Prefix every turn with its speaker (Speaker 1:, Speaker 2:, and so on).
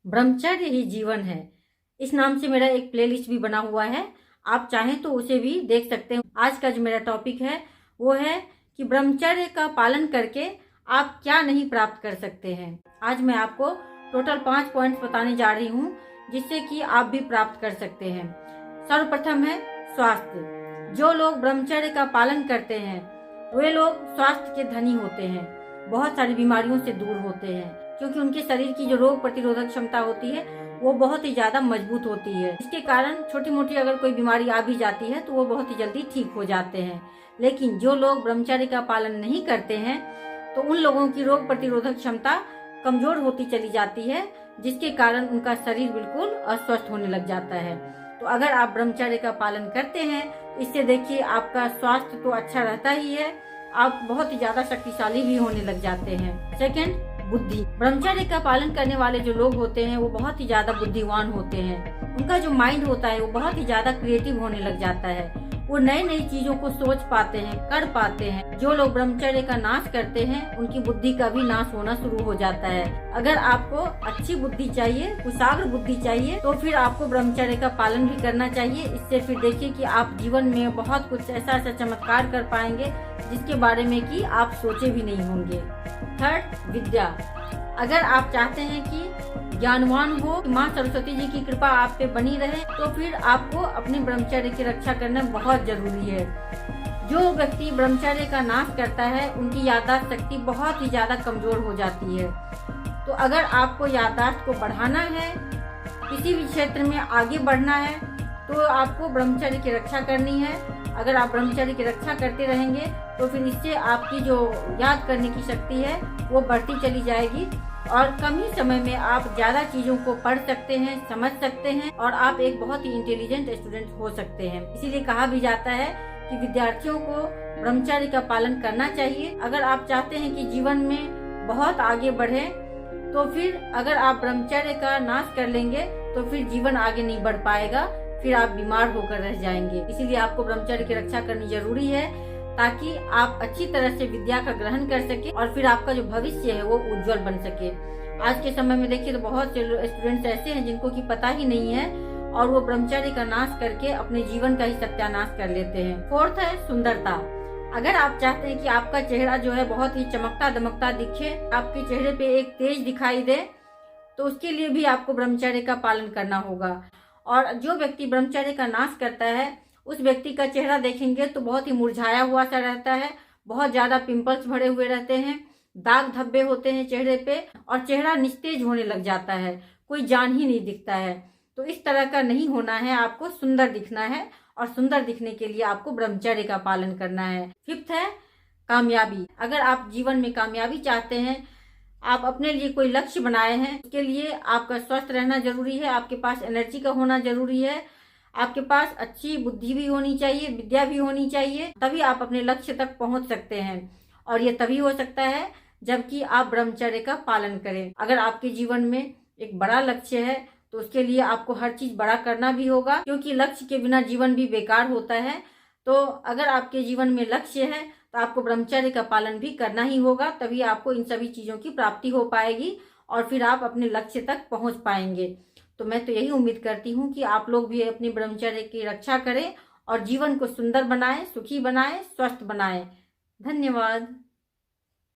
Speaker 1: ब्रह्मचर्य ही जीवन है, इस नाम से मेरा एक प्लेलिस्ट भी बना हुआ है, आप चाहें तो उसे भी देख सकते हैं। आज का जो मेरा टॉपिक है वो है कि ब्रह्मचर्य का पालन करके आप क्या नहीं प्राप्त कर सकते हैं। आज मैं आपको टोटल 5 पॉइंट्स बताने जा रही हूँ जिससे कि आप भी प्राप्त कर सकते हैं। सर्वप्रथम है स्वास्थ्य। जो लोग ब्रह्मचर्य का पालन करते हैं वे लोग स्वास्थ्य के धनी होते हैं, बहुत सारी बीमारियों से दूर होते हैं, क्योंकि उनके शरीर की जो रोग प्रतिरोधक क्षमता होती है वो बहुत ही ज्यादा मजबूत होती है। इसके कारण छोटी मोटी अगर कोई बीमारी आ भी जाती है तो वो बहुत ही जल्दी ठीक हो जाते हैं। लेकिन जो लोग ब्रह्मचर्य का पालन नहीं करते हैं तो उन लोगों की रोग प्रतिरोधक क्षमता कमजोर होती चली जाती है, जिसके कारण उनका शरीर बिल्कुल अस्वस्थ होने लग जाता है। तो अगर आप ब्रह्मचर्य का पालन करते हैं तो इससे देखिए आपका स्वास्थ्य तो अच्छा रहता ही है, आप बहुत ही ज्यादा शक्तिशाली भी होने लग जाते हैं। सेकंड, बुद्धि। ब्रह्मचर्य का पालन करने वाले जो लोग होते हैं वो बहुत ही ज्यादा बुद्धिमान होते हैं। उनका जो माइंड होता है वो बहुत ही ज्यादा क्रिएटिव होने लग जाता है, वो नई नई चीजों को सोच पाते हैं, कर पाते हैं। जो लोग ब्रह्मचर्य का नाश करते हैं उनकी बुद्धि का भी नाश होना शुरू हो जाता है। अगर आपको अच्छी बुद्धि चाहिए, कुशाग्र बुद्धि चाहिए, तो फिर आपको ब्रह्मचर्य का पालन भी करना चाहिए। इससे फिर देखिए कि आप जीवन में बहुत कुछ ऐसा चमत्कार कर पाएंगे जिसके बारे में कि आप सोचे भी नहीं होंगे। थर्ड, विद्या। अगर आप चाहते हैं कि ज्ञानवान हो, माँ सरस्वती जी की कृपा आप पे बनी रहे, तो फिर आपको अपने ब्रह्मचर्य की रक्षा करना बहुत जरूरी है। जो व्यक्ति ब्रह्मचर्य का नाश करता है उनकी याददाश्त शक्ति बहुत ही ज्यादा कमजोर हो जाती है। तो अगर आपको याददाश्त को बढ़ाना है, किसी भी क्षेत्र में आगे बढ़ना है, तो आपको ब्रह्मचर्य की रक्षा करनी है। अगर आप ब्रह्मचर्य की रक्षा करते रहेंगे तो फिर इससे आपकी जो याद करने की शक्ति है वो बढ़ती चली जाएगी और कम ही समय में आप ज्यादा चीजों को पढ़ सकते हैं, समझ सकते हैं और आप एक बहुत ही इंटेलिजेंट स्टूडेंट हो सकते हैं। इसीलिए कहा भी जाता है कि विद्यार्थियों को ब्रह्मचर्य का पालन करना चाहिए। अगर आप चाहते हैं कि जीवन में बहुत आगे बढ़े तो फिर अगर आप ब्रह्मचर्य का नाश कर लेंगे तो फिर जीवन आगे नहीं बढ़ पाएगा, फिर आप बीमार होकर रह जाएंगे। इसीलिए आपको ब्रह्मचर्य की रक्षा करनी जरूरी है ताकि आप अच्छी तरह से विद्या का ग्रहण कर सके और फिर आपका जो भविष्य है वो उज्जवल बन सके। आज के समय में देखिए तो बहुत से स्टूडेंट्स ऐसे हैं जिनको की पता ही नहीं है और वो ब्रह्मचर्य का नाश करके अपने जीवन का ही सत्यानाश कर लेते हैं। फोर्थ है सुंदरता। अगर आप चाहते हैं कि आपका चेहरा जो है बहुत ही चमकता दमकता दिखे, आपके चेहरे पे एक तेज दिखाई दे, तो उसके लिए भी आपको ब्रह्मचर्य का पालन करना होगा। और जो व्यक्ति ब्रह्मचर्य का नाश करता है उस व्यक्ति का चेहरा देखेंगे तो बहुत ही मुरझाया हुआ सा रहता है, बहुत ज्यादा पिंपल्स भरे हुए रहते हैं, दाग धब्बे होते हैं चेहरे पे और चेहरा निस्तेज होने लग जाता है, कोई जान ही नहीं दिखता है। तो इस तरह का नहीं होना है, आपको सुंदर दिखना है और सुंदर दिखने के लिए आपको ब्रह्मचर्य का पालन करना है। फिफ्थ है कामयाबी। अगर आप जीवन में कामयाबी चाहते हैं, आप अपने लिए कोई लक्ष्य बनाए हैं, उसके लिए आपका स्वस्थ रहना जरूरी है, आपके पास एनर्जी का होना जरूरी है, आपके पास अच्छी बुद्धि भी होनी चाहिए, विद्या भी होनी चाहिए, तभी आप अपने लक्ष्य तक पहुंच सकते हैं। और ये तभी हो सकता है जबकि आप ब्रह्मचर्य का पालन करें। अगर आपके जीवन में एक बड़ा लक्ष्य है तो उसके लिए आपको हर चीज बड़ा करना भी होगा, क्योंकि लक्ष्य के बिना जीवन भी बेकार होता है। तो अगर आपके जीवन में लक्ष्य है तो आपको ब्रह्मचर्य का पालन भी करना ही होगा, तभी आपको इन सभी चीजों की प्राप्ति हो पाएगी और फिर आप अपने लक्ष्य तक पहुंच पाएंगे। तो मैं तो यही उम्मीद करती हूँ कि आप लोग भी अपने ब्रह्मचर्य की रक्षा करें और जीवन को सुंदर बनाएं, सुखी बनाएं, स्वस्थ बनाएं। धन्यवाद।